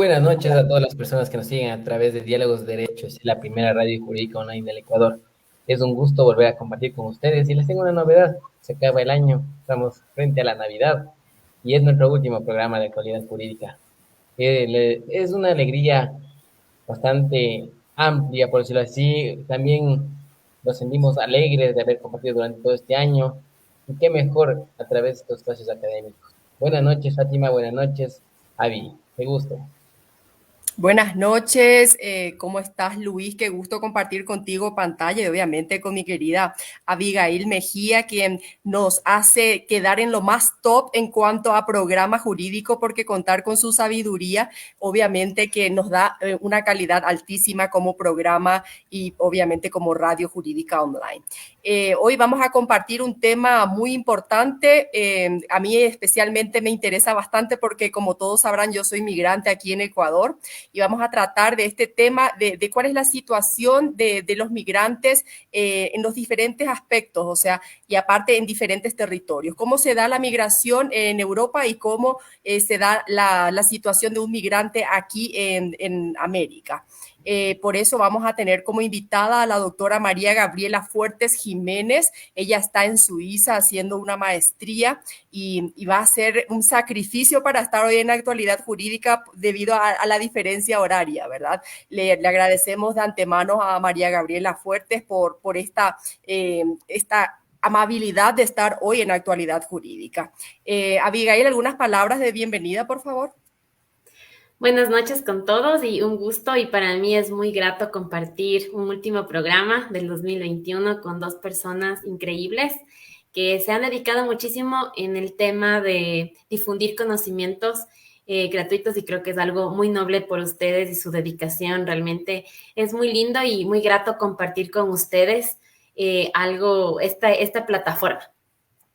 buenas noches a todas las personas que nos siguen a través de Diálogos de Derechos, la primera radio jurídica online del Ecuador. Es un gusto volver a compartir con ustedes y les tengo una novedad. Se acaba el año, estamos frente a la Navidad y es nuestro último programa de actualidad jurídica. Es una alegría bastante amplia, por decirlo así. También nos sentimos alegres de haber compartido durante todo este año. Y qué mejor a través de estos espacios académicos. Buenas noches, Fátima. Buenas noches, Avi. Qué gusto. Buenas noches, ¿cómo estás, Luis? Qué gusto compartir contigo pantalla y obviamente con mi querida Abigail Mejía, quien nos hace quedar en lo más top en cuanto a programa jurídico, porque contar con su sabiduría, obviamente que nos da una calidad altísima como programa y obviamente como radio jurídica online. Hoy vamos a compartir un tema muy importante. A mí especialmente me interesa bastante porque, como todos sabrán, yo soy migrante aquí en Ecuador y vamos a tratar de este tema de cuál es la situación de los migrantes en los diferentes aspectos, o sea, y aparte en diferentes territorios. Cómo se da la migración en Europa y cómo se da la situación de un migrante aquí en América. Por eso vamos a tener como invitada a la doctora María Gabriela Fuertes Jiménez. Ella está en Suiza haciendo una maestría y va a ser un sacrificio para estar hoy en la actualidad jurídica debido a la diferencia horaria, ¿verdad? Le agradecemos de antemano a María Gabriela Fuertes por esta amabilidad de estar hoy en la actualidad jurídica. Abigail, algunas palabras de bienvenida, por favor. Buenas noches con todos y un gusto y para mí es muy grato compartir un último programa del 2021 con dos personas increíbles que se han dedicado muchísimo en el tema de difundir conocimientos gratuitos y creo que es algo muy noble por ustedes y su dedicación realmente es muy lindo y muy grato compartir con ustedes esta plataforma.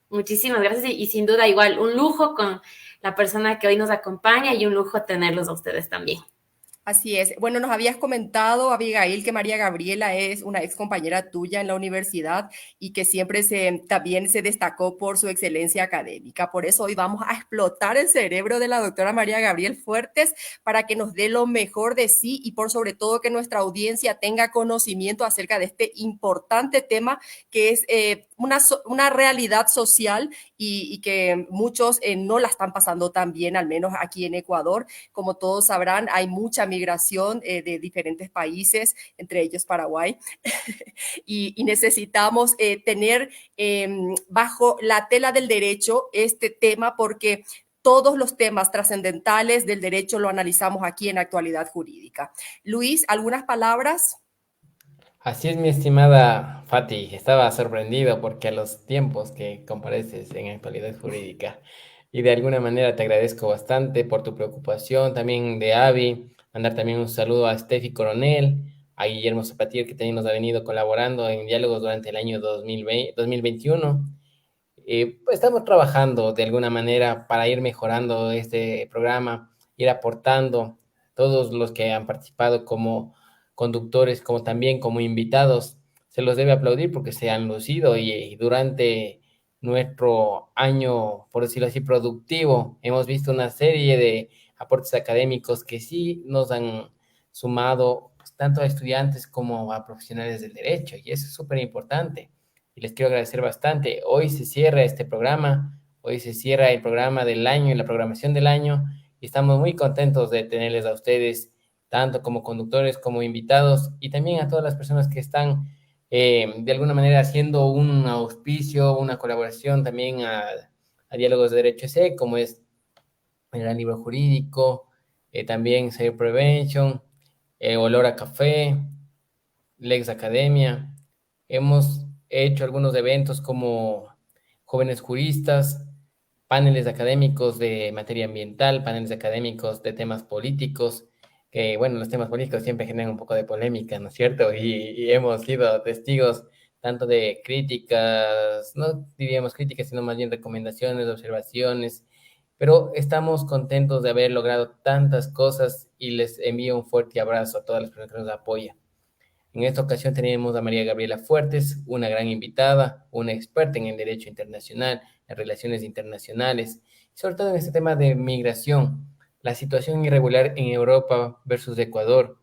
Muchísimas gracias y sin duda igual un lujo con la persona que hoy nos acompaña y un lujo tenerlos a ustedes también. Así es. Bueno, nos habías comentado, Abigail, que María Gabriela es una ex compañera tuya en la universidad y que siempre también se destacó por su excelencia académica. Por eso hoy vamos a explotar el cerebro de la doctora María Gabriel Fuertes para que nos dé lo mejor de sí y por sobre todo que nuestra audiencia tenga conocimiento acerca de este importante tema que es una realidad social y que muchos no la están pasando tan bien, al menos aquí en Ecuador. Como todos sabrán, hay mucha migración de diferentes países, entre ellos Paraguay, y necesitamos tener bajo la tela del derecho este tema porque todos los temas trascendentales del derecho lo analizamos aquí en Actualidad Jurídica. Luis, ¿algunas palabras? Así es, mi estimada Fati. Estaba sorprendido porque a los tiempos que compareces en actualidad jurídica y de alguna manera te agradezco bastante por tu preocupación, también de Avi, mandar también un saludo a Steffi Coronel, a Guillermo Zapatier que también nos ha venido colaborando en diálogos durante el año 2020, 2021. Pues estamos trabajando de alguna manera para ir mejorando este programa, ir aportando todos los que han participado como conductores, como también como invitados. Se los debe aplaudir porque se han lucido y durante nuestro año, por decirlo así, productivo, hemos visto una serie de aportes académicos que sí nos han sumado pues, tanto a estudiantes como a profesionales del derecho y eso es súper importante y les quiero agradecer bastante. Hoy se cierra este programa, hoy se cierra el programa del año y la programación del año y estamos muy contentos de tenerles a ustedes, tanto como conductores como invitados y también a todas las personas que están de alguna manera haciendo un auspicio, una colaboración también a Diálogos de Derecho EC, como es el Gran Libro Jurídico, también Cyber Prevention, Olor a Café, Lex Academia. Hemos hecho algunos eventos como jóvenes juristas, paneles académicos de materia ambiental, paneles académicos de temas políticos, que bueno, los temas políticos siempre generan un poco de polémica, ¿no es cierto? Y hemos sido testigos tanto de críticas, no diríamos críticas, sino más bien recomendaciones, observaciones, pero estamos contentos de haber logrado tantas cosas y les envío un fuerte abrazo a todas las personas que nos apoyan. En esta ocasión tenemos a María Gabriela Fuertes, una gran invitada, una experta en el derecho internacional, en relaciones internacionales, y sobre todo en este tema de migración. la situación irregular en Europa versus Ecuador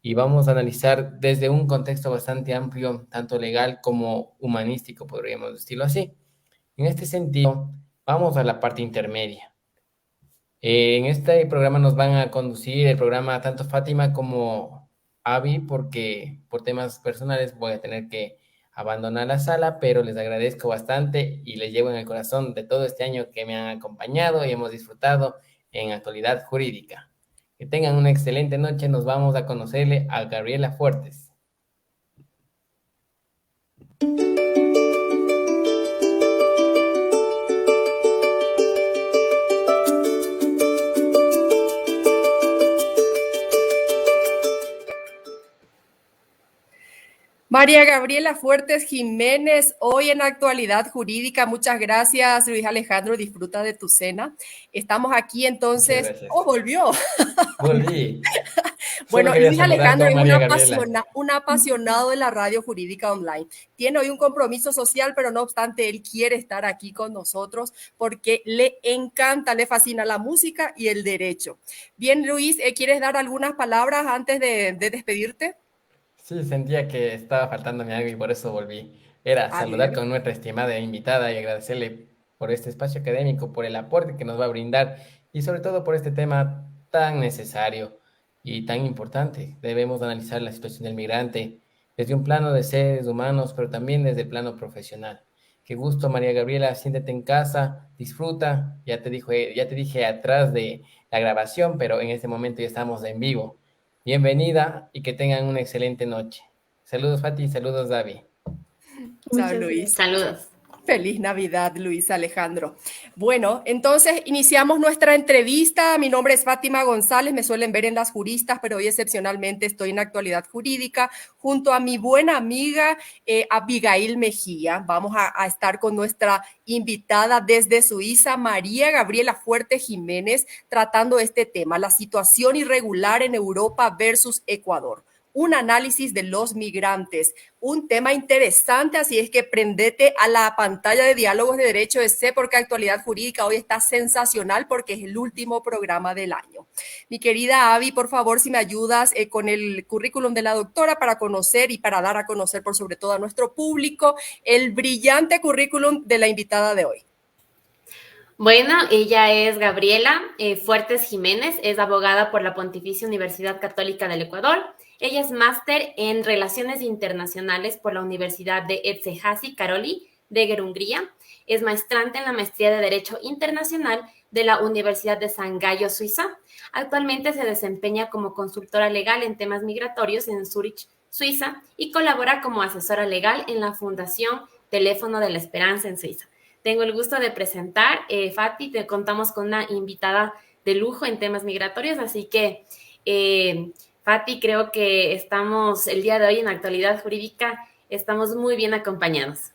y vamos a analizar desde un contexto bastante amplio, tanto legal como humanístico, podríamos decirlo así. En este sentido, vamos a la parte intermedia. En este programa nos van a conducir el programa tanto Fátima como Avi, porque por temas personales voy a tener que abandonar la sala, pero les agradezco bastante y les llevo en el corazón de todo este año que me han acompañado y hemos disfrutado en Actualidad Jurídica. Que tengan una excelente noche, nos vamos a conocerle a Gabriela Fuertes. María Gabriela Fuertes Jiménez, hoy en Actualidad Jurídica. Muchas gracias, Luis Alejandro. Disfruta de tu cena. Estamos aquí Muchas entonces. gracias. Oh, volvió. Volví. Solo Bueno, quería Luis saludar Alejandro con es María Gabriela. un apasionado de la radio jurídica online. Tiene hoy un compromiso social, pero no obstante, él quiere estar aquí con nosotros porque le encanta, le fascina la música y el derecho. Bien, Luis, ¿quieres dar algunas palabras antes de despedirte? Sí, sentía que estaba faltándome algo y por eso volví. Era A saludar ver. con nuestra estimada invitada y agradecerle por este espacio académico, por el aporte que nos va a brindar y sobre todo por este tema tan necesario y tan importante. Debemos analizar la situación del migrante desde un plano de seres humanos, pero también desde el plano profesional. Qué gusto, María Gabriela, siéntete en casa, disfruta. Ya te dije atrás de la grabación, pero en este momento ya estamos en vivo. Bienvenida y que tengan una excelente noche. Saludos, Fati, saludos, David. Chao, Muchas gracias. Luis. Saludos. Feliz Navidad, Luis Alejandro. Bueno, entonces iniciamos nuestra entrevista. Mi nombre es Fátima González, me suelen ver en Las Juristas, pero hoy excepcionalmente estoy en Actualidad Jurídica junto a mi buena amiga Abigail Mejía. Vamos a estar con nuestra invitada desde Suiza, María Gabriela Fuerte Jiménez, tratando este tema, la situación irregular en Europa versus Ecuador. Un análisis de los migrantes, un tema interesante, así es que prendete a la pantalla de Diálogos de Derecho de C porque Actualidad Jurídica hoy está sensacional porque es el último programa del año. Mi querida Avi, por favor, si me ayudas con el currículum de la doctora para conocer y para dar a conocer por sobre todo a nuestro público el brillante currículum de la invitada de hoy. Bueno, ella es Gabriela Fuertes Jiménez, es abogada por la Pontificia Universidad Católica del Ecuador. Ella es máster en Relaciones Internacionales por la Universidad de Erzsébet Karoli de Hungría. Es maestrante en la Maestría de Derecho Internacional de la Universidad de San Gallo, Suiza. Actualmente se desempeña como consultora legal en temas migratorios en Zúrich, Suiza, y colabora como asesora legal en la Fundación Teléfono de la Esperanza en Suiza. Tengo el gusto de presentar, Fati, te contamos con una invitada de lujo en temas migratorios, así que, Fati, creo que estamos el día de hoy en Actualidad Jurídica, estamos muy bien acompañados.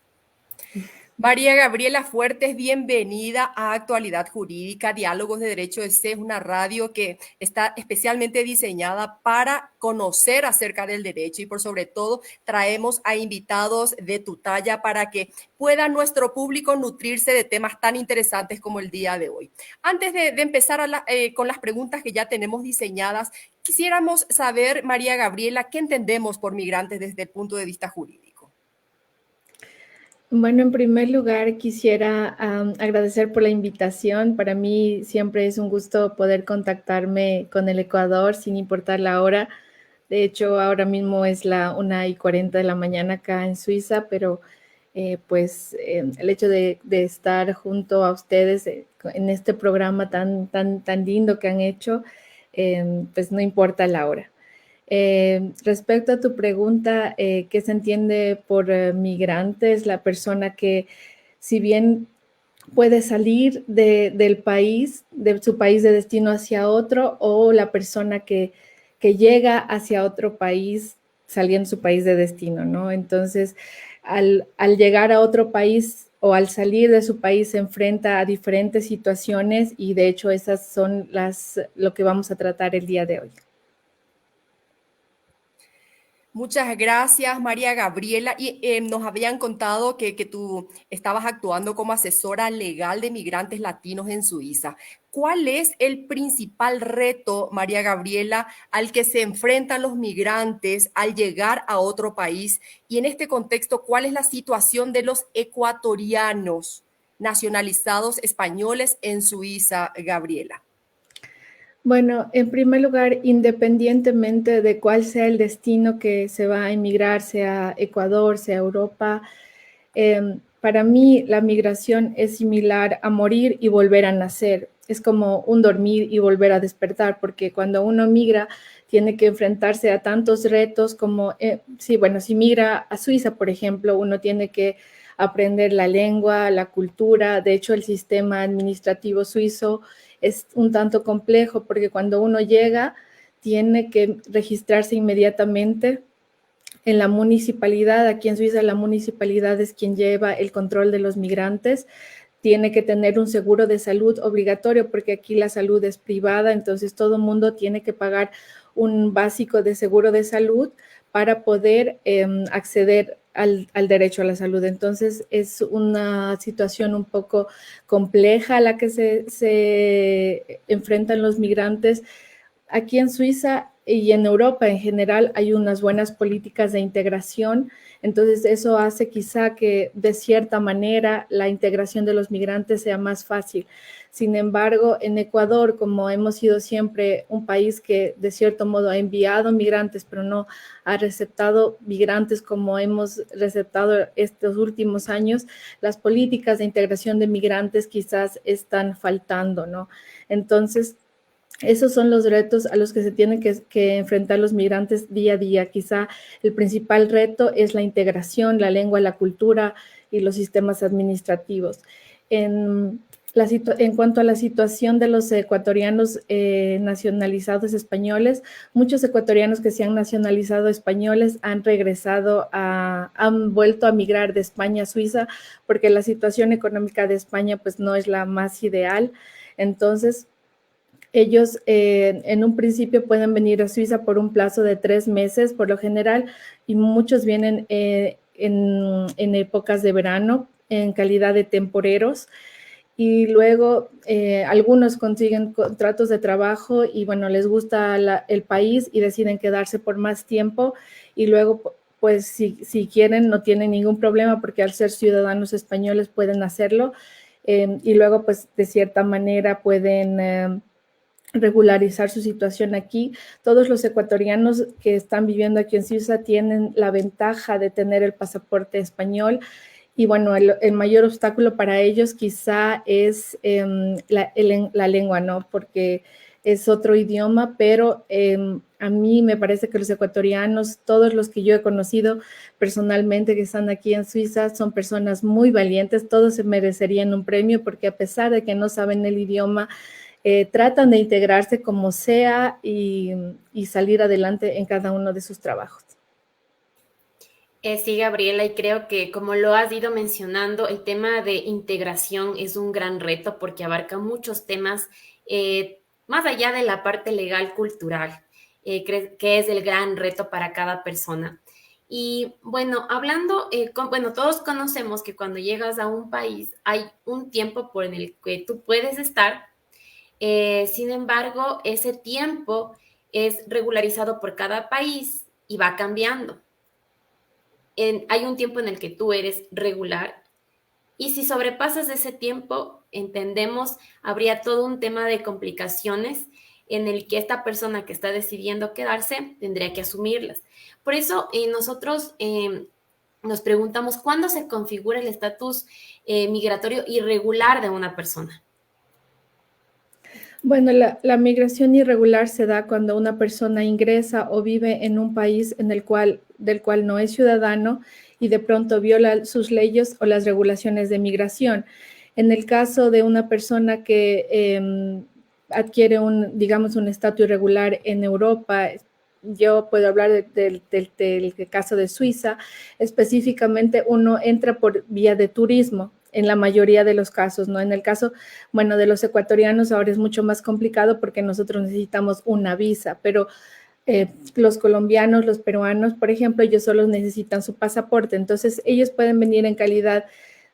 María Gabriela Fuertes, bienvenida a Actualidad Jurídica, Diálogos de Derecho de C, es una radio que está especialmente diseñada para conocer acerca del derecho y por sobre todo traemos a invitados de tu talla para que pueda nuestro público nutrirse de temas tan interesantes como el día de hoy. Antes de empezar con las preguntas que ya tenemos diseñadas, quisiéramos saber, María Gabriela, ¿qué entendemos por migrantes desde el punto de vista jurídico? Bueno, en primer lugar quisiera agradecer por la invitación. Para mí siempre es un gusto poder contactarme con el Ecuador sin importar la hora. De hecho, ahora mismo es la 1:40 de la mañana acá en Suiza, pero el hecho de estar junto a ustedes en este programa tan lindo que han hecho, pues no importa la hora. Respecto a tu pregunta, ¿qué se entiende por migrante? Es la persona que, si bien puede salir del país, de su país de destino hacia otro, o la persona que llega hacia otro país saliendo de su país de destino, ¿no? Entonces, al llegar a otro país o al salir de su país se enfrenta a diferentes situaciones y de hecho esas son lo que vamos a tratar el día de hoy. Muchas gracias, María Gabriela. Y nos habían contado que tú estabas actuando como asesora legal de migrantes latinos en Suiza. ¿Cuál es el principal reto, María Gabriela, al que se enfrentan los migrantes al llegar a otro país? Y en este contexto, ¿cuál es la situación de los ecuatorianos nacionalizados españoles en Suiza, Gabriela? Bueno, en primer lugar, independientemente de cuál sea el destino que se va a emigrar, sea Ecuador, sea Europa, para mí la migración es similar a morir y volver a nacer. Es como un dormir y volver a despertar, porque cuando uno migra tiene que enfrentarse a tantos retos como, si migra a Suiza, por ejemplo, uno tiene que aprender la lengua, la cultura. De hecho, el sistema administrativo suizo es un tanto complejo porque cuando uno llega tiene que registrarse inmediatamente en la municipalidad. Aquí en Suiza la municipalidad es quien lleva el control de los migrantes. Tiene que tener un seguro de salud obligatorio porque aquí la salud es privada, entonces todo el mundo tiene que pagar un básico de seguro de salud para poder acceder al derecho a la salud. Entonces es una situación un poco compleja a la que se enfrentan los migrantes. Aquí en Suiza y en Europa en general hay unas buenas políticas de integración, entonces eso hace quizá que de cierta manera la integración de los migrantes sea más fácil. Sin embargo, en Ecuador, como hemos sido siempre un país que de cierto modo ha enviado migrantes, pero no ha receptado migrantes como hemos receptado estos últimos años, las políticas de integración de migrantes quizás están faltando, ¿no? Entonces, esos son los retos a los que se tienen que enfrentar los migrantes día a día. Quizá el principal reto es la integración, la lengua, la cultura y los sistemas administrativos. En cuanto a la situación de los ecuatorianos nacionalizados españoles, muchos ecuatorianos que se han nacionalizado españoles han han vuelto a migrar de España a Suiza porque la situación económica de España pues no es la más ideal. Entonces, ellos en un principio pueden venir a Suiza por un plazo de 3 meses por lo general y muchos vienen en épocas de verano en calidad de temporeros y luego algunos consiguen contratos de trabajo y bueno, les gusta el país y deciden quedarse por más tiempo y luego pues si quieren no tienen ningún problema porque al ser ciudadanos españoles pueden hacerlo y luego pues de cierta manera pueden regularizar su situación aquí. Todos los ecuatorianos que están viviendo aquí en Suiza tienen la ventaja de tener el pasaporte español y bueno, el mayor obstáculo para ellos quizá es la lengua, ¿no? Porque es otro idioma, pero a mí me parece que los ecuatorianos, todos los que yo he conocido personalmente que están aquí en Suiza, son personas muy valientes, todos se merecerían un premio porque a pesar de que no saben el idioma, tratan de integrarse como sea y salir adelante en cada uno de sus trabajos. Sí, Gabriela, y creo que como lo has ido mencionando, el tema de integración es un gran reto porque abarca muchos temas más allá de la parte legal cultural, que es el gran reto para cada persona. Y bueno, hablando, todos conocemos que cuando llegas a un país hay un tiempo por el que tú puedes estar. Sin embargo, ese tiempo es regularizado por cada país y va cambiando. Hay un tiempo en el que tú eres regular y si sobrepasas ese tiempo, entendemos, habría todo un tema de complicaciones en el que esta persona que está decidiendo quedarse tendría que asumirlas. Por eso nosotros nos preguntamos cuándo se configura el estatus migratorio irregular de una persona. Bueno, la migración irregular se da cuando una persona ingresa o vive en un país del cual no es ciudadano y de pronto viola sus leyes o las regulaciones de migración. En el caso de una persona que adquiere digamos, un estatus irregular en Europa, yo puedo hablar del caso de Suiza, específicamente uno entra por vía de turismo en la mayoría de los casos, ¿no? En el caso, bueno, de los ecuatorianos ahora es mucho más complicado porque nosotros necesitamos una visa, pero Los colombianos, los peruanos, por ejemplo, ellos solo necesitan su pasaporte, entonces ellos pueden venir en calidad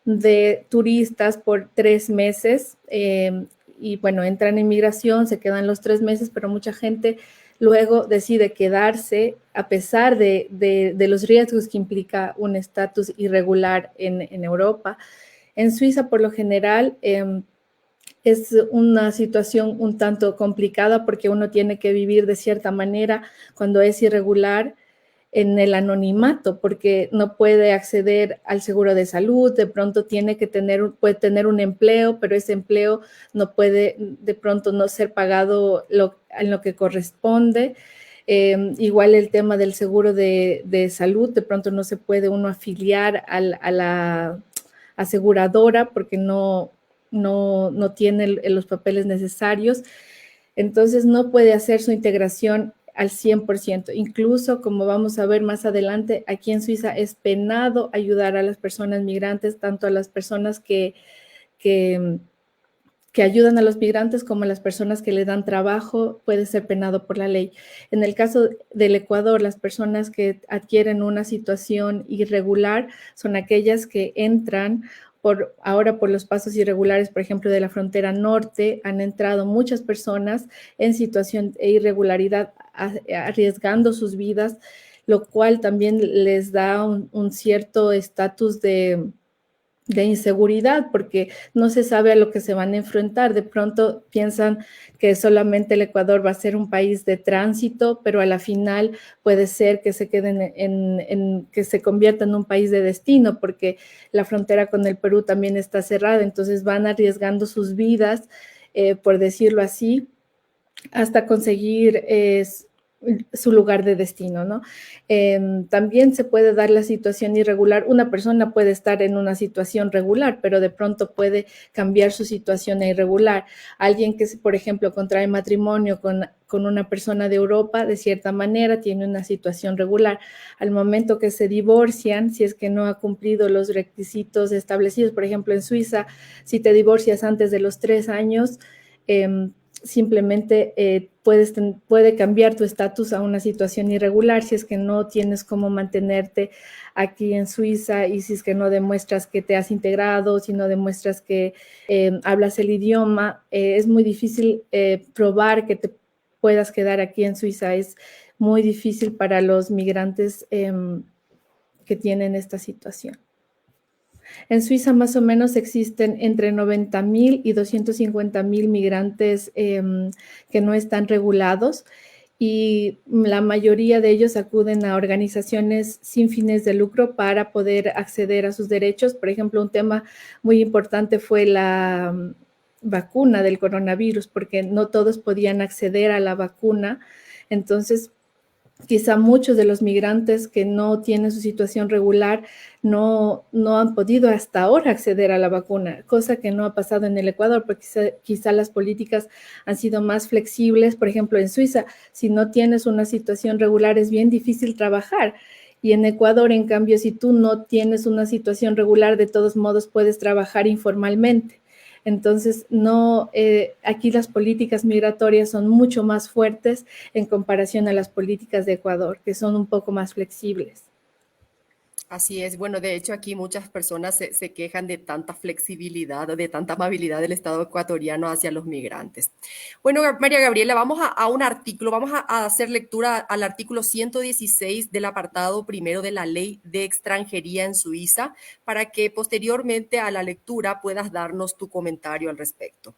de turistas por 3 meses y bueno, entran en migración, se quedan los 3 meses, pero mucha gente luego decide quedarse a pesar de los riesgos que implica un estatus irregular en Europa. En Suiza, por lo general, es una situación un tanto complicada porque uno tiene que vivir de cierta manera cuando es irregular en el anonimato, porque no puede acceder al seguro de salud, de pronto puede tener un empleo, pero ese empleo no puede de pronto no ser pagado en lo que corresponde. Igual el tema del seguro de salud, de pronto no se puede uno afiliar a la aseguradora porque no tiene los papeles necesarios, entonces no puede hacer su integración al 100%. Incluso, como vamos a ver más adelante, aquí en Suiza es penado ayudar a las personas migrantes, tanto a las personas que ayudan a los migrantes como a las personas que le dan trabajo, puede ser penado por la ley. En el caso del Ecuador, las personas que adquieren una situación irregular son aquellas que entran ahora por los pasos irregulares, por ejemplo, de la frontera norte, han entrado muchas personas en situación de irregularidad, arriesgando sus vidas, lo cual también les da un cierto estatus de inseguridad, porque no se sabe a lo que se van a enfrentar. De pronto piensan que solamente el Ecuador va a ser un país de tránsito, pero a la final puede ser que se queden que se convierta en un país de destino, porque la frontera con el Perú también está cerrada, entonces van arriesgando sus vidas, por decirlo así, hasta conseguir su lugar de destino, ¿no? También se puede dar la situación irregular. Una persona puede estar en una situación regular, pero de pronto puede cambiar su situación a irregular. Alguien que, por ejemplo, contrae matrimonio con una persona de Europa, de cierta manera, tiene una situación regular. Al momento que se divorcian, si es que no ha cumplido los requisitos establecidos, por ejemplo, en Suiza, si te divorcias antes de los 3 años, simplemente puede cambiar tu estatus a una situación irregular si es que no tienes cómo mantenerte aquí en Suiza y si es que no demuestras que te has integrado, si no demuestras que hablas el idioma, es muy difícil probar que te puedas quedar aquí en Suiza. Es muy difícil para los migrantes que tienen esta situación. En Suiza más o menos existen entre 90,000 y 250,000 migrantes que no están regulados y la mayoría de ellos acuden a organizaciones sin fines de lucro para poder acceder a sus derechos. Por ejemplo, un tema muy importante fue la vacuna del coronavirus, porque no todos podían acceder a la vacuna. Entonces, quizá muchos de los migrantes que no tienen su situación regular no han podido hasta ahora acceder a la vacuna, cosa que no ha pasado en el Ecuador, porque quizá las políticas han sido más flexibles. Por ejemplo, en Suiza, si no tienes una situación regular, es bien difícil trabajar. Y en Ecuador, en cambio, si tú no tienes una situación regular, de todos modos puedes trabajar informalmente. Entonces, aquí las políticas migratorias son mucho más fuertes en comparación a las políticas de Ecuador, que son un poco más flexibles. Así es. Bueno, de hecho aquí muchas personas se quejan de tanta flexibilidad, de tanta amabilidad del Estado ecuatoriano hacia los migrantes. Bueno, María Gabriela, vamos a un artículo, vamos a hacer lectura al artículo 116 del apartado primero de la Ley de Extranjería en Suiza, para que posteriormente a la lectura puedas darnos tu comentario al respecto.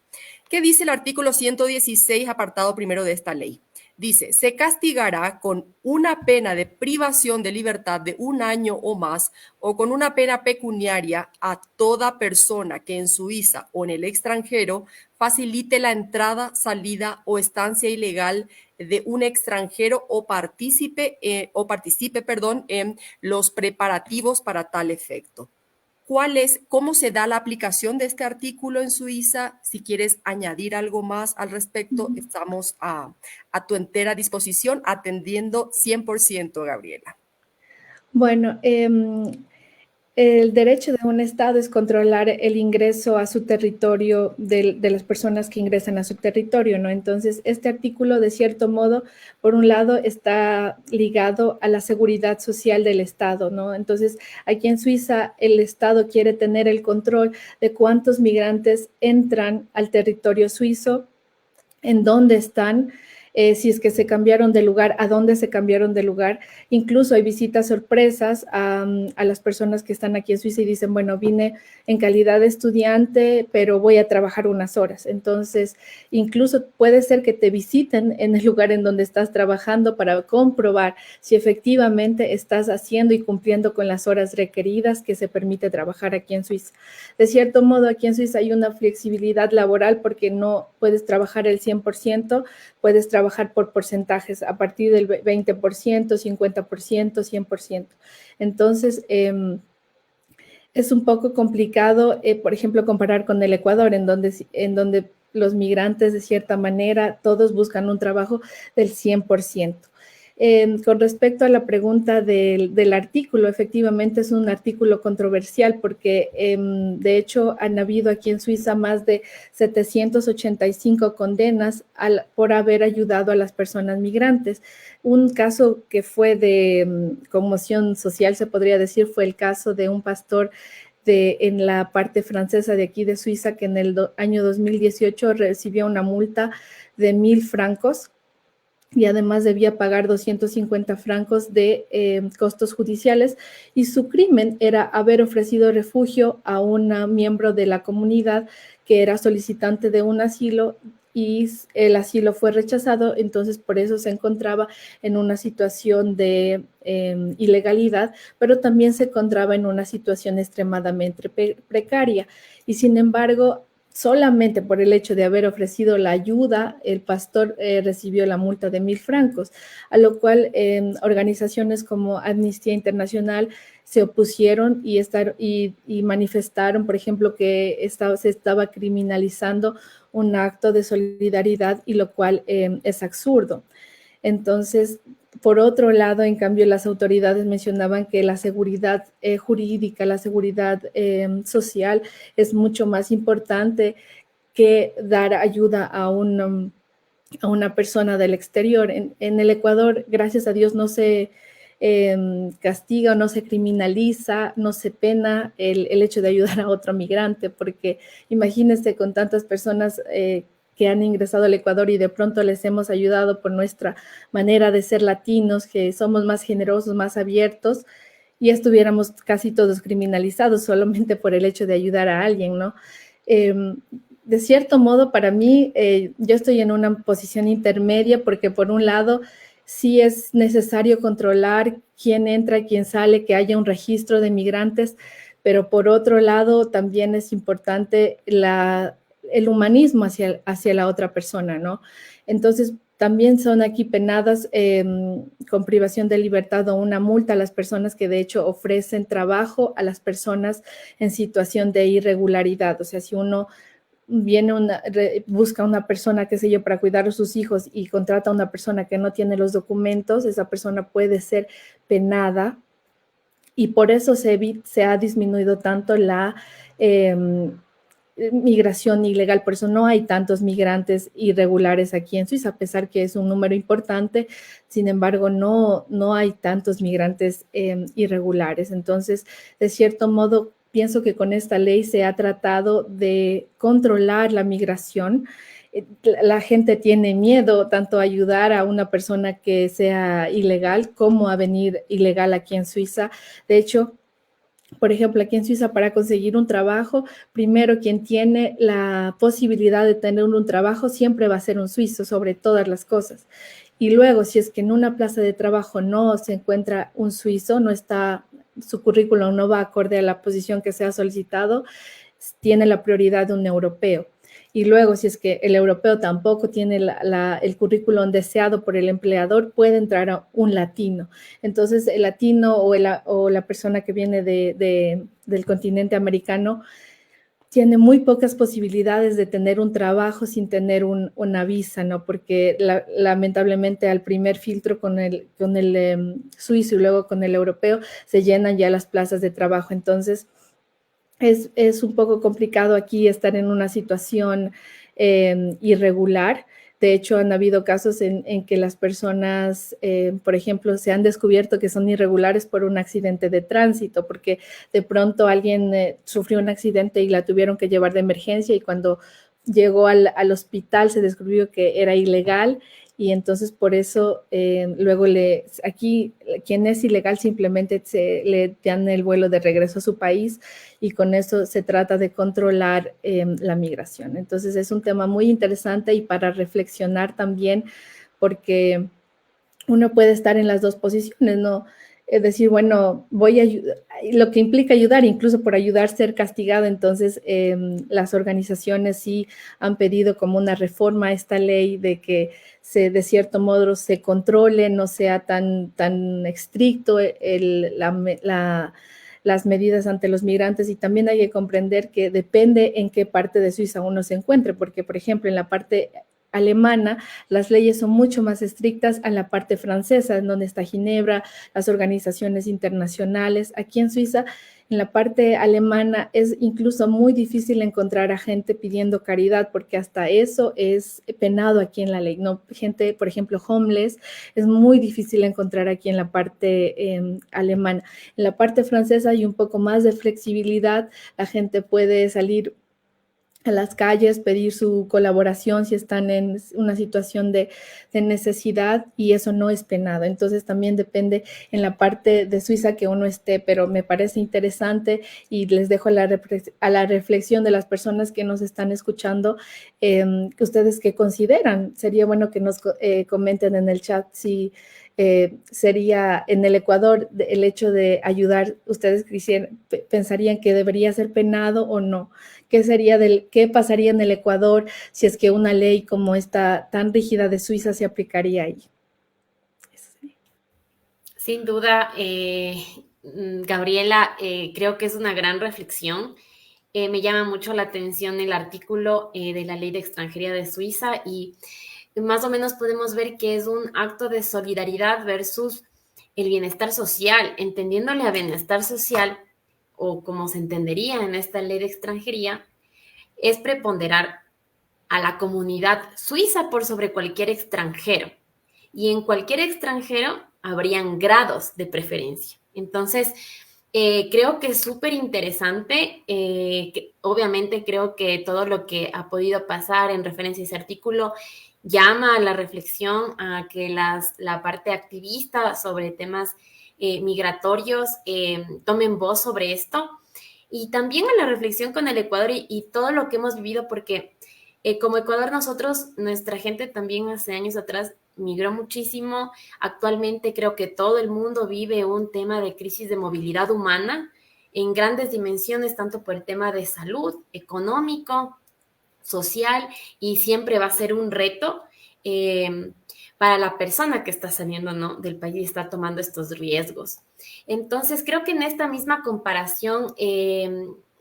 ¿Qué dice el artículo 116, apartado primero de esta ley? Dice, se castigará con una pena de privación de libertad de 1 año o más o con una pena pecuniaria a toda persona que en Suiza o en el extranjero facilite la entrada, salida o estancia ilegal de un extranjero o participe en los preparativos para tal efecto. ¿Cómo se da la aplicación de este artículo en Suiza? Si quieres añadir algo más al respecto, estamos a tu entera disposición, atendiendo 100%, Gabriela. Bueno, El derecho de un Estado es controlar el ingreso a su territorio de las personas que ingresan a su territorio, ¿no? Entonces, este artículo, de cierto modo, por un lado, está ligado a la seguridad social del Estado, ¿no? Entonces, aquí en Suiza, el Estado quiere tener el control de cuántos migrantes entran al territorio suizo, en dónde están, si es que se cambiaron de lugar, a dónde se cambiaron de lugar. Incluso hay visitas sorpresas a las personas que están aquí en Suiza y dicen, bueno, vine en calidad de estudiante, pero voy a trabajar unas horas. Entonces, incluso puede ser que te visiten en el lugar en donde estás trabajando para comprobar si efectivamente estás haciendo y cumpliendo con las horas requeridas que se permite trabajar aquí en Suiza. De cierto modo, aquí en Suiza hay una flexibilidad laboral porque no puedes trabajar el 100%, puedes trabajar por porcentajes a partir del 20%, 50%, 100%. Entonces, es un poco complicado, por ejemplo, comparar con el Ecuador, en donde los migrantes, de cierta manera, todos buscan un trabajo del 100%. Con respecto a la pregunta del artículo, efectivamente es un artículo controversial porque de hecho han habido aquí en Suiza más de 785 condenas por haber ayudado a las personas migrantes. Un caso que fue de conmoción social, se podría decir, fue el caso de un pastor en la parte francesa de aquí de Suiza que en el año 2018 recibió una multa de 1.000 francos y además debía pagar 250 francos de costos judiciales, y su crimen era haber ofrecido refugio a un miembro de la comunidad que era solicitante de un asilo y el asilo fue rechazado, entonces por eso se encontraba en una situación de ilegalidad, pero también se encontraba en una situación extremadamente precaria, y sin embargo, solamente por el hecho de haber ofrecido la ayuda, el pastor recibió la multa de 1.000 francos, a lo cual organizaciones como Amnistía Internacional se opusieron y manifestaron, por ejemplo, que se estaba criminalizando un acto de solidaridad, y lo cual es absurdo. Entonces, por otro lado, en cambio, las autoridades mencionaban que la seguridad jurídica, la seguridad social es mucho más importante que dar ayuda a una persona del exterior. En el Ecuador, gracias a Dios, no se castiga, no se criminaliza, no se pena el hecho de ayudar a otro migrante, porque imagínense con tantas personas que han ingresado al Ecuador y de pronto les hemos ayudado por nuestra manera de ser latinos, que somos más generosos, más abiertos, y estuviéramos casi todos criminalizados solamente por el hecho de ayudar a alguien, ¿no? De cierto modo, para mí, yo estoy en una posición intermedia porque por un lado sí es necesario controlar quién entra, quién sale, que haya un registro de migrantes, pero por otro lado también es importante el humanismo hacia la otra persona, ¿no? Entonces, también son aquí penadas con privación de libertad o una multa a las personas que de hecho ofrecen trabajo a las personas en situación de irregularidad. O sea, si uno busca una persona, qué sé yo, para cuidar a sus hijos y contrata a una persona que no tiene los documentos, esa persona puede ser penada, y por eso se ha disminuido tanto la migración ilegal. Por eso no hay tantos migrantes irregulares aquí en Suiza, a pesar que es un número importante. Sin embargo, no hay tantos migrantes irregulares. Entonces, de cierto modo, pienso que con esta ley se ha tratado de controlar la migración. La gente tiene miedo tanto a ayudar a una persona que sea ilegal como a venir ilegal aquí en Suiza. De hecho, por ejemplo, aquí en Suiza, para conseguir un trabajo, primero quien tiene la posibilidad de tener un trabajo siempre va a ser un suizo sobre todas las cosas. Y luego, si es que en una plaza de trabajo no se encuentra un suizo, su currículum no va acorde a la posición que se ha solicitado, tiene la prioridad de un europeo. Y luego, si es que el europeo tampoco tiene el currículum deseado por el empleador, puede entrar a un latino. Entonces, el latino o la persona que viene del continente americano tiene muy pocas posibilidades de tener un trabajo sin tener una visa, ¿no? Porque lamentablemente al primer filtro con el suizo y luego con el europeo se llenan ya las plazas de trabajo. Entonces, es un poco complicado aquí estar en una situación irregular. De hecho, han habido casos en que las personas, por ejemplo, se han descubierto que son irregulares por un accidente de tránsito, porque de pronto alguien sufrió un accidente y la tuvieron que llevar de emergencia y cuando llegó al hospital se descubrió que era ilegal y entonces por eso luego aquí quien es ilegal simplemente le dan el vuelo de regreso a su país y con eso se trata de controlar la migración. Entonces es un tema muy interesante y para reflexionar también porque uno puede estar en las dos posiciones, ¿no? Es decir, bueno, voy a ayudar, lo que implica ayudar, incluso por ayudar ser castigado, entonces las organizaciones sí han pedido como una reforma a esta ley de que de cierto modo se controle, no sea tan estricto las medidas ante los migrantes y también hay que comprender que depende en qué parte de Suiza uno se encuentre, porque por ejemplo en la parte alemana, las leyes son mucho más estrictas a la parte francesa, en donde está Ginebra, las organizaciones internacionales. Aquí en Suiza, en la parte alemana, es incluso muy difícil encontrar a gente pidiendo caridad, porque hasta eso es penado aquí en la ley. No, gente, por ejemplo, homeless, es muy difícil encontrar aquí en la parte alemana. En la parte francesa hay un poco más de flexibilidad, la gente puede salir a las calles, pedir su colaboración si están en una situación de necesidad y eso no es penado. Entonces también depende en la parte de Suiza que uno esté, pero me parece interesante y les dejo a la reflexión de las personas que nos están escuchando, que ustedes qué consideran. Sería bueno que nos comenten en el chat si sería en el Ecuador el hecho de ayudar, ustedes pensarían que debería ser penado o no. ¿Qué pasaría en el Ecuador si es que una ley como esta tan rígida de Suiza se aplicaría ahí? Sin duda, Gabriela, creo que es una gran reflexión. Me llama mucho la atención el artículo de la Ley de Extranjería de Suiza y más o menos podemos ver que es un acto de solidaridad versus el bienestar social, entendiéndole a bienestar social o como se entendería en esta ley de extranjería, es preponderar a la comunidad suiza por sobre cualquier extranjero. Y en cualquier extranjero habrían grados de preferencia. Entonces, creo que es súper interesante. Obviamente creo que todo lo que ha podido pasar en referencia a ese artículo llama a la reflexión, a que la parte activista sobre temas migratorios tomen voz sobre esto. Y también a la reflexión con el Ecuador y todo lo que hemos vivido, porque como Ecuador nosotros, nuestra gente también hace años atrás migró muchísimo. Actualmente creo que todo el mundo vive un tema de crisis de movilidad humana en grandes dimensiones, tanto por el tema de salud, económico, social, y siempre va a ser un reto para la persona que está saliendo, ¿no?, del país y está tomando estos riesgos. Entonces, creo que en esta misma comparación,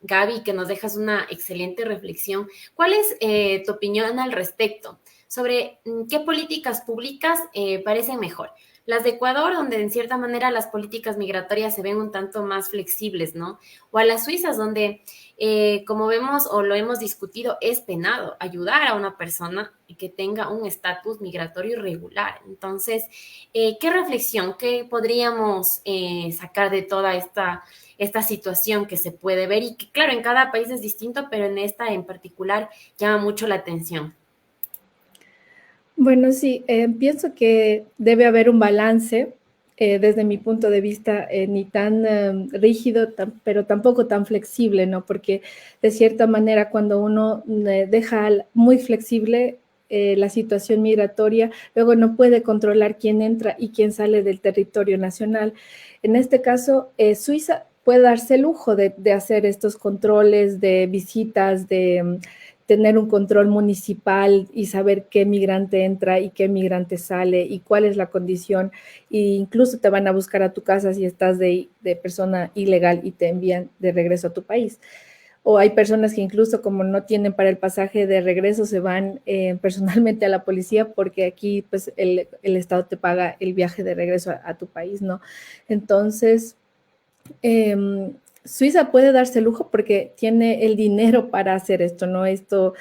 Gaby, que nos dejas una excelente reflexión, ¿cuál es tu opinión al respecto sobre qué políticas públicas parecen mejor? Las de Ecuador, donde en cierta manera las políticas migratorias se ven un tanto más flexibles, ¿no? O a las suizas, donde, como vemos o lo hemos discutido, es penado ayudar a una persona que tenga un estatus migratorio irregular. Entonces, ¿qué reflexión, qué podríamos sacar de toda esta situación que se puede ver? Y que, claro, en cada país es distinto, pero en esta en particular llama mucho la atención. Bueno, sí, pienso que debe haber un balance desde mi punto de vista, ni tan rígido, pero tampoco tan flexible, ¿no? Porque de cierta manera cuando uno deja muy flexible la situación migratoria, luego no puede controlar quién entra y quién sale del territorio nacional. En este caso, Suiza puede darse el lujo de hacer estos controles de visitas, de tener un control municipal y saber qué migrante entra y qué migrante sale y cuál es la condición. E incluso te van a buscar a tu casa si estás de persona ilegal y te envían de regreso a tu país. o hay personas que incluso como no tienen para el pasaje de regreso se van personalmente a la policía porque aquí pues el Estado te paga el viaje de regreso a tu país, ¿no? Entonces, Suiza puede darse lujo porque tiene el dinero para hacer esto, ¿no? Esto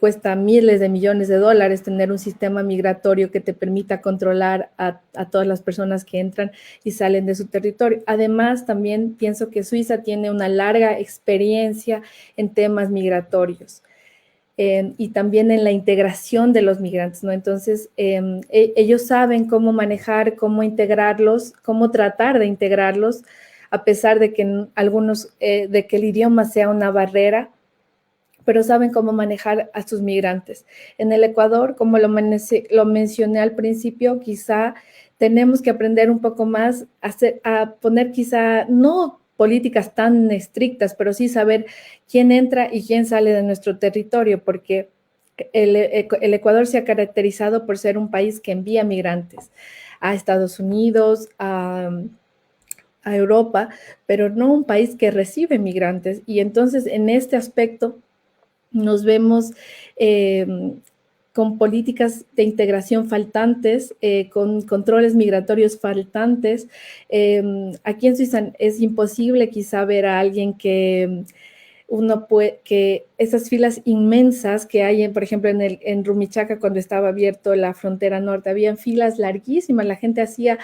cuesta miles de millones de dólares, tener un sistema migratorio que te permita controlar a todas las personas que entran y salen de su territorio. Además, también pienso que Suiza tiene una larga experiencia en temas migratorios. Y también en la integración de los migrantes, ¿no? Entonces, ellos saben cómo manejar, cómo integrarlos, cómo tratar de integrarlos, a pesar de que de que el idioma sea una barrera, pero saben cómo manejar a sus migrantes. En el Ecuador, como lo mencioné al principio, quizá tenemos que aprender un poco más a poner quizá, no políticas tan estrictas, pero sí saber quién entra y quién sale de nuestro territorio, porque el Ecuador se ha caracterizado por ser un país que envía migrantes a Estados Unidos, a Europa, pero no un país que recibe migrantes. Y entonces en este aspecto nos vemos con políticas de integración faltantes, con controles migratorios faltantes. Aquí en Suiza es imposible quizá ver a alguien que que esas filas inmensas que hay, por ejemplo, en Rumichaca, cuando estaba abierto la frontera norte, habían filas larguísimas, la gente hacía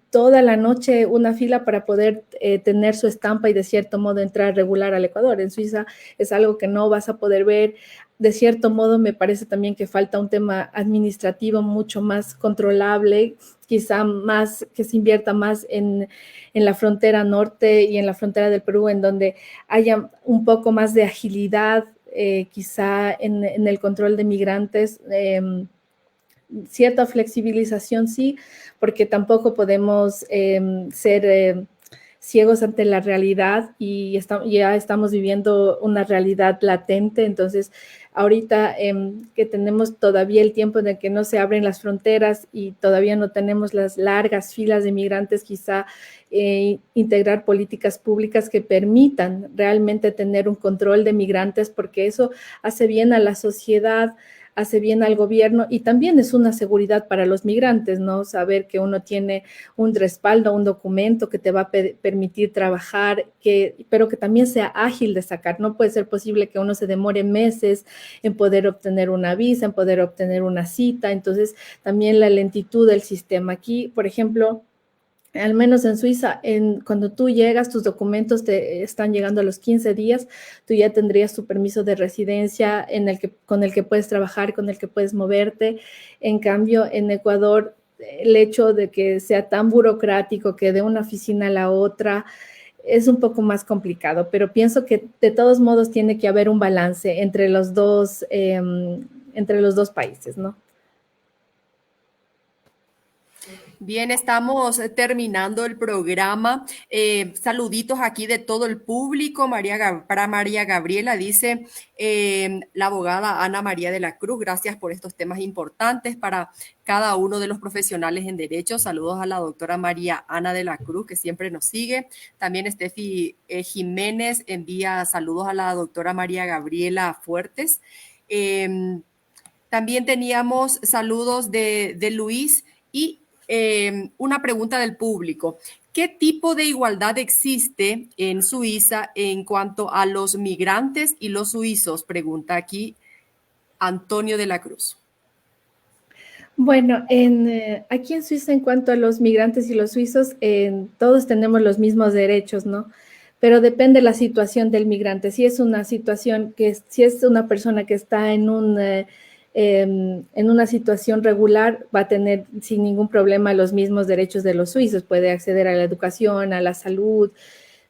toda la noche una fila para poder tener su estampa y de cierto modo entrar regular al Ecuador. En Suiza es algo que no vas a poder ver. De cierto modo me parece también que falta un tema administrativo mucho más controlable, quizá más que se invierta más en la frontera norte y en la frontera del Perú, en donde haya un poco más de agilidad, quizá en el control de migrantes. Cierta flexibilización sí, porque tampoco podemos ser ciegos ante la realidad y ya estamos viviendo una realidad latente. Entonces, ahorita que tenemos todavía el tiempo en el que no se abren las fronteras y todavía no tenemos las largas filas de migrantes, quizá integrar políticas públicas que permitan realmente tener un control de migrantes, porque eso hace bien a la sociedad, hace bien al gobierno y también es una seguridad para los migrantes, ¿no? Saber que uno tiene un respaldo, un documento que te va a permitir trabajar, pero que también sea ágil de sacar. No puede ser posible que uno se demore meses en poder obtener una visa, en poder obtener una cita. Entonces, también la lentitud del sistema. Aquí, por ejemplo, al menos en Suiza, cuando tú llegas, tus documentos te están llegando a los 15 días, tú ya tendrías tu permiso de residencia con el que puedes trabajar, con el que puedes moverte. En cambio, en Ecuador, el hecho de que sea tan burocrático, que de una oficina a la otra, es un poco más complicado, pero pienso que de todos modos tiene que haber un balance entre los dos países, ¿no? Bien, estamos terminando el programa. Saluditos aquí de todo el público. Para María Gabriela dice la abogada Ana María de la Cruz, gracias por estos temas importantes para cada uno de los profesionales en derecho. Saludos a la doctora María Ana de la Cruz, que siempre nos sigue. También Steffi Jiménez envía saludos a la doctora María Gabriela Fuertes. También teníamos saludos de Luis y una pregunta del público. ¿Qué tipo de igualdad existe en Suiza en cuanto a los migrantes y los suizos? Pregunta aquí Antonio de la Cruz. Bueno, aquí en Suiza, en cuanto a los migrantes y los suizos, todos tenemos los mismos derechos, ¿no? Pero depende la situación del migrante. Si es una situación si es una persona que está en una situación regular, va a tener sin ningún problema los mismos derechos de los suizos, puede acceder a la educación, a la salud,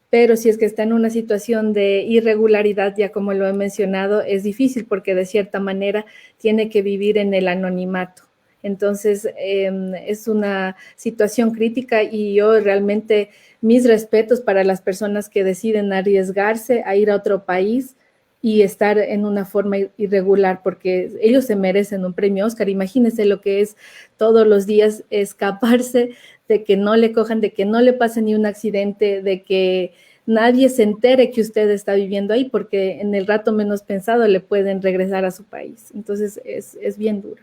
pero si es que está en una situación de irregularidad, ya como lo he mencionado, es difícil porque de cierta manera tiene que vivir en el anonimato. Entonces, es una situación crítica y yo realmente mis respetos para las personas que deciden arriesgarse a ir a otro país y estar en una forma irregular, porque ellos se merecen un premio Oscar. Imagínense lo que es todos los días escaparse de que no le cojan, de que no le pase ni un accidente, de que nadie se entere que usted está viviendo ahí, porque en el rato menos pensado le pueden regresar a su país. Entonces es bien duro.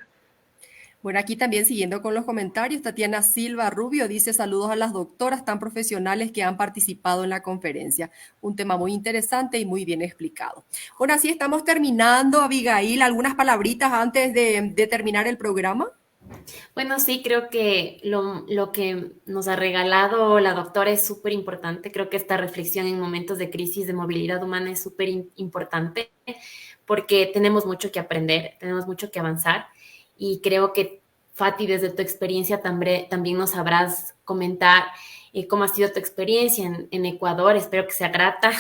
Bueno, aquí también siguiendo con los comentarios, Tatiana Silva Rubio dice saludos a las doctoras tan profesionales que han participado en la conferencia. Un tema muy interesante y muy bien explicado. Bueno, así estamos terminando. Abigail, ¿algunas palabritas antes de terminar el programa? Bueno, sí, creo que lo que nos ha regalado la doctora es súper importante. Creo que esta reflexión en momentos de crisis de movilidad humana es súper importante porque tenemos mucho que aprender, tenemos mucho que avanzar y creo que Fati, desde tu experiencia también nos sabrás comentar cómo ha sido tu experiencia en Ecuador. Espero que sea grata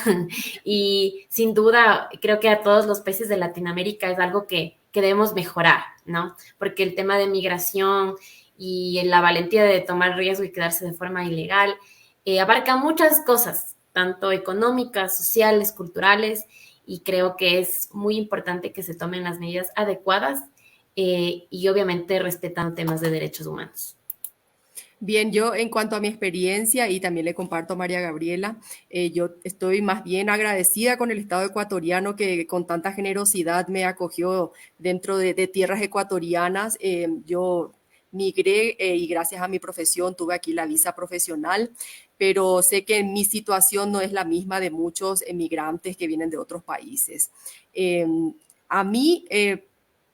y sin duda creo que a todos los países de Latinoamérica es algo que debemos mejorar, ¿no? Porque el tema de migración y la valentía de tomar riesgo y quedarse de forma ilegal abarca muchas cosas, tanto económicas, sociales, culturales, y creo que es muy importante que se tomen las medidas adecuadas y obviamente respetando temas de derechos humanos. Bien, yo en cuanto a mi experiencia, y también le comparto a María Gabriela, yo estoy más bien agradecida con el Estado ecuatoriano que con tanta generosidad me acogió dentro de tierras ecuatorianas. Yo migré y gracias a mi profesión tuve aquí la visa profesional, pero sé que mi situación no es la misma de muchos emigrantes que vienen de otros países. Eh, a mí,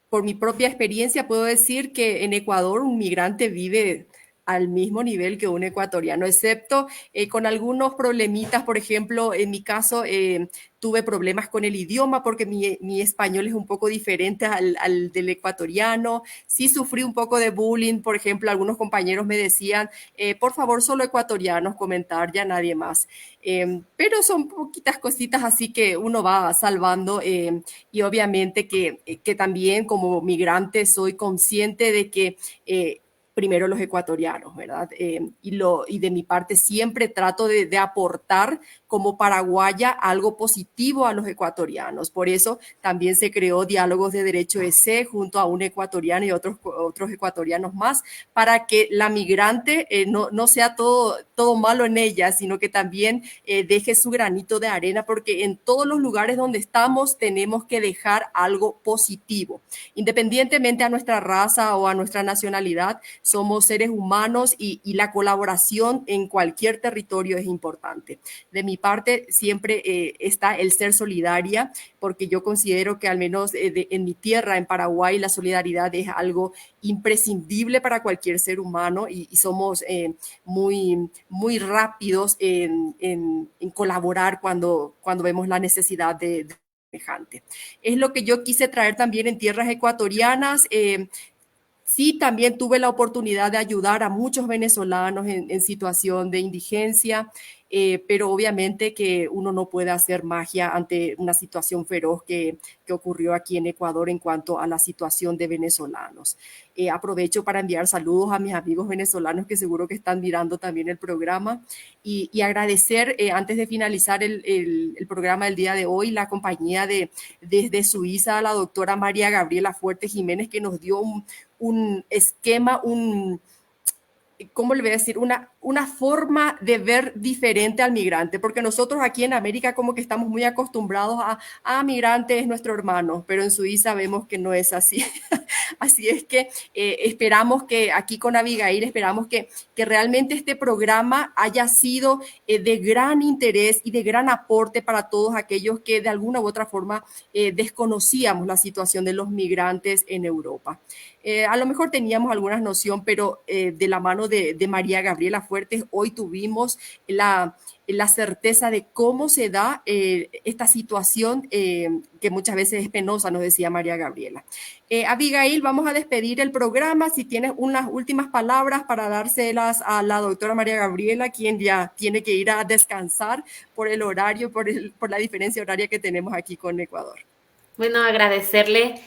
por mi propia experiencia, puedo decir que en Ecuador un migrante vive al mismo nivel que un ecuatoriano, excepto con algunos problemitas. Por ejemplo, en mi caso tuve problemas con el idioma porque mi español es un poco diferente al del ecuatoriano. Sí sufrí un poco de bullying. Por ejemplo, algunos compañeros me decían, por favor, solo ecuatorianos comentar, ya nadie más. Pero son poquitas cositas así que uno va salvando y obviamente que también como migrante soy consciente de que primero los ecuatorianos, ¿verdad? Y de mi parte siempre trato de aportar como paraguaya algo positivo a los ecuatorianos. Por eso también se creó Diálogos de Derecho EC junto a un ecuatoriano y otros ecuatorianos más, para que la migrante no sea todo malo en ella, sino que también deje su granito de arena, porque en todos los lugares donde estamos tenemos que dejar algo positivo, independientemente a nuestra raza o a nuestra nacionalidad. Somos seres humanos y la colaboración en cualquier territorio es importante. De mi parte siempre está el ser solidaria, porque yo considero que al menos en mi tierra, en Paraguay, la solidaridad es algo imprescindible para cualquier ser humano y somos muy rápidos en colaborar cuando vemos la necesidad de semejante. Es lo que yo quise traer también en tierras ecuatorianas. Sí, también tuve la oportunidad de ayudar a muchos venezolanos en situación de indigencia, pero obviamente que uno no puede hacer magia ante una situación feroz que ocurrió aquí en Ecuador en cuanto a la situación de venezolanos. Aprovecho para enviar saludos a mis amigos venezolanos que seguro que están mirando también el programa y agradecer antes de finalizar el programa del día de hoy la compañía desde Suiza a la doctora María Gabriela Fuerte Jiménez, que nos dio un esquema, ¿cómo le voy a decir? Una forma de ver diferente al migrante, porque nosotros aquí en América como que estamos muy acostumbrados migrante es nuestro hermano, pero en Suiza vemos que no es así. Así es que esperamos que aquí con Abigail, esperamos que realmente este programa haya sido de gran interés y de gran aporte para todos aquellos que de alguna u otra forma desconocíamos la situación de los migrantes en Europa. A lo mejor teníamos alguna noción, pero de la mano de María Gabriela Fuertes, hoy tuvimos la certeza de cómo se da esta situación que muchas veces es penosa, nos decía María Gabriela. Abigail, vamos a despedir el programa. Si tienes unas últimas palabras para dárselas a la doctora María Gabriela, quien ya tiene que ir a descansar por el horario, por la diferencia horaria que tenemos aquí con Ecuador. Bueno, agradecerle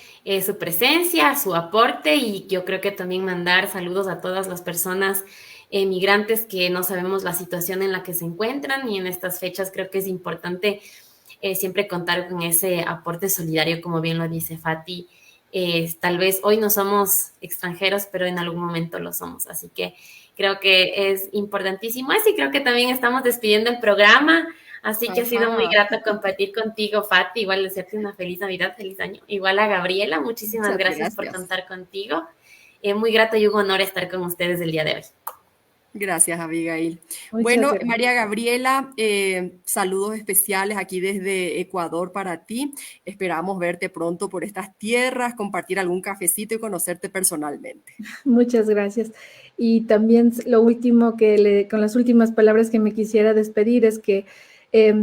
su presencia, su aporte, y yo creo que también mandar saludos a todas las personas migrantes que no sabemos la situación en la que se encuentran, y en estas fechas creo que es importante siempre contar con ese aporte solidario, como bien lo dice Fati. Tal vez hoy no somos extranjeros, pero en algún momento lo somos, así que creo que es importantísimo eso, y creo que también estamos despidiendo el programa. Así que ha sido muy Ajá, grato compartir contigo, Fati, igual desearte una feliz Navidad, feliz año. Igual a Gabriela, muchísimas muchas gracias por gracias. contar contigo. Muy grato y un honor estar con ustedes el día de hoy. Gracias, Abigail. Muchas Bueno, gracias. María Gabriela, saludos especiales aquí desde Ecuador para ti. Esperamos verte pronto por estas tierras, compartir algún cafecito y conocerte personalmente. Muchas gracias. Y también lo último con las últimas palabras que me quisiera despedir es que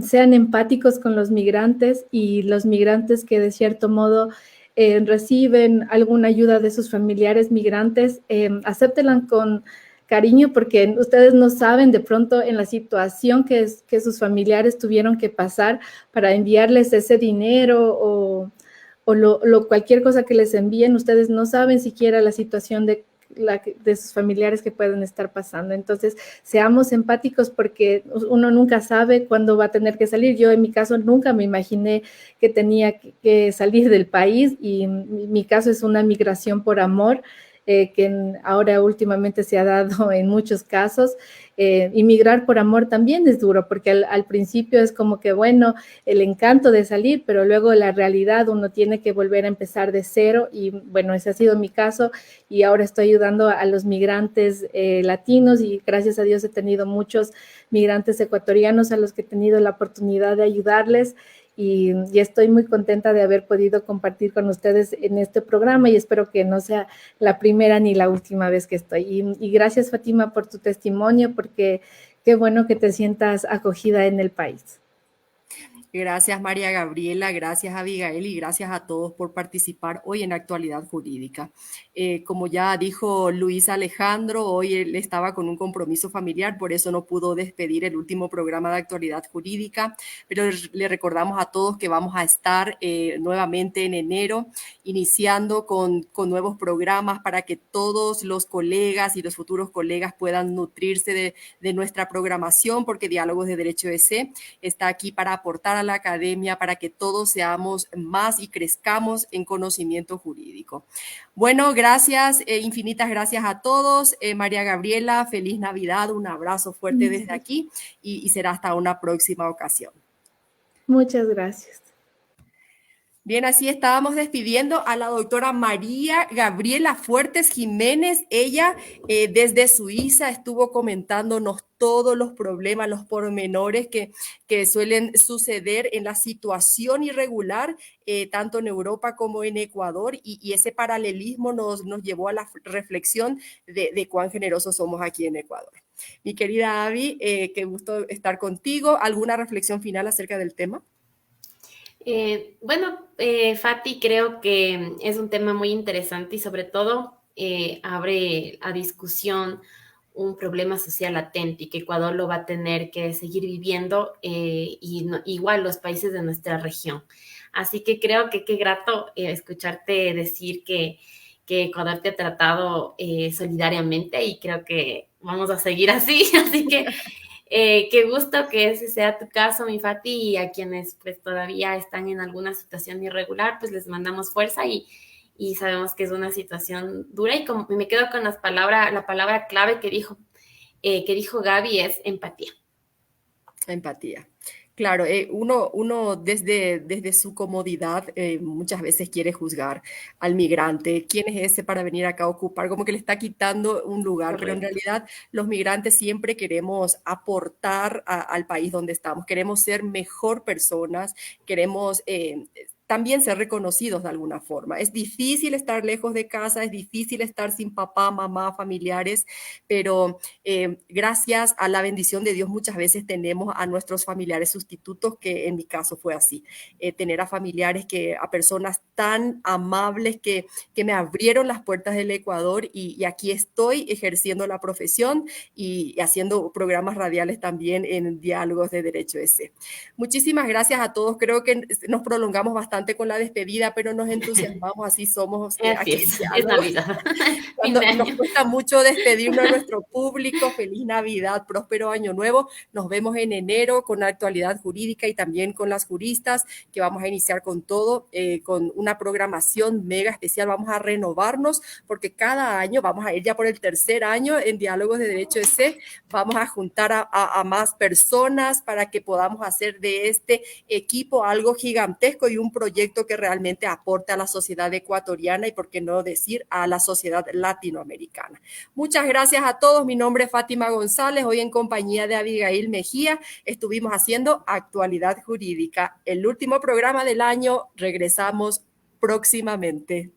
sean empáticos con los migrantes y los migrantes que de cierto modo reciben alguna ayuda de sus familiares migrantes, acéptenla con cariño porque ustedes no saben de pronto en la situación que sus familiares tuvieron que pasar para enviarles ese dinero cualquier cosa que les envíen, ustedes no saben siquiera la situación de sus familiares que pueden estar pasando. Entonces, seamos empáticos porque uno nunca sabe cuándo va a tener que salir. Yo en mi caso nunca me imaginé que tenía que salir del país y mi caso es una migración por amor. Que ahora últimamente se ha dado en muchos casos. Inmigrar por amor también es duro, porque al principio es como que, bueno, el encanto de salir, pero luego la realidad uno tiene que volver a empezar de cero y bueno, ese ha sido mi caso y ahora estoy ayudando a los migrantes latinos y gracias a Dios he tenido muchos migrantes ecuatorianos a los que he tenido la oportunidad de ayudarles y estoy muy contenta de haber podido compartir con ustedes en este programa y espero que no sea la primera ni la última vez que estoy. Y gracias, Fátima, por tu testimonio, porque qué bueno que te sientas acogida en el país. Gracias, María Gabriela, gracias, Abigail, y gracias a todos por participar hoy en Actualidad Jurídica. Como ya dijo Luis Alejandro, hoy él estaba con un compromiso familiar, por eso no pudo despedir el último programa de Actualidad Jurídica, pero le recordamos a todos que vamos a estar nuevamente en enero, iniciando con nuevos programas para que todos los colegas y los futuros colegas puedan nutrirse de nuestra programación, porque Diálogos de Derecho EC está aquí para aportar a la academia, para que todos seamos más y crezcamos en conocimiento jurídico. Bueno, gracias, infinitas gracias a todos. María Gabriela, feliz Navidad, un abrazo fuerte desde aquí y será hasta una próxima ocasión. Muchas gracias. Bien, así estábamos despidiendo a la doctora María Gabriela Fuertes Jiménez. Ella desde Suiza estuvo comentándonos todos los problemas, los pormenores que suelen suceder en la situación irregular, tanto en Europa como en Ecuador, y ese paralelismo nos llevó a la reflexión de cuán generosos somos aquí en Ecuador. Mi querida Abby, qué gusto estar contigo. ¿Alguna reflexión final acerca del tema? Fati, creo que es un tema muy interesante y sobre todo abre a discusión un problema social latente y que Ecuador lo va a tener que seguir viviendo igual los países de nuestra región. Así que creo que qué grato escucharte decir que Ecuador te ha tratado solidariamente y creo que vamos a seguir así. Así que qué gusto que ese sea tu caso, mi Fati, y a quienes pues todavía están en alguna situación irregular, pues les mandamos fuerza y sabemos que es una situación dura y como me quedo con la palabra clave que dijo Gaby es empatía. Empatía. Claro, uno desde su comodidad muchas veces quiere juzgar al migrante. ¿Quién es ese para venir acá a ocupar? Como que le está quitando un lugar, pero en Correcto. realidad los migrantes siempre queremos aportar al país donde estamos. Queremos ser mejor personas, queremos también ser reconocidos de alguna forma. Es difícil estar lejos de casa, es difícil estar sin papá, mamá, familiares, pero gracias a la bendición de Dios muchas veces tenemos a nuestros familiares sustitutos, que en mi caso fue así. Tener a familiares, a personas tan amables que me abrieron las puertas del Ecuador y aquí estoy ejerciendo la profesión y haciendo programas radiales también en Diálogos de Derecho EC. Muchísimas gracias a todos. Creo que nos prolongamos bastante bastante con la despedida, pero nos entusiasmamos, así somos Así aquí en es Diálogo. Navidad. Fin Cuando de nos año. cuesta mucho despedirnos de nuestro público, feliz Navidad, próspero año nuevo. Nos vemos en enero con la actualidad jurídica y también con las juristas, que vamos a iniciar con todo, con una programación mega especial. Vamos a renovarnos porque cada año, vamos a ir ya por el tercer año en Diálogos de Derecho EC, vamos a juntar a más personas para que podamos hacer de este equipo algo gigantesco y un proyecto que realmente aporte a la sociedad ecuatoriana y, por qué no decir, a la sociedad latinoamericana. Muchas gracias a todos. Mi nombre es Fátima González. Hoy en compañía de Abigail Mejía estuvimos haciendo Actualidad Jurídica. El último programa del año. Regresamos próximamente.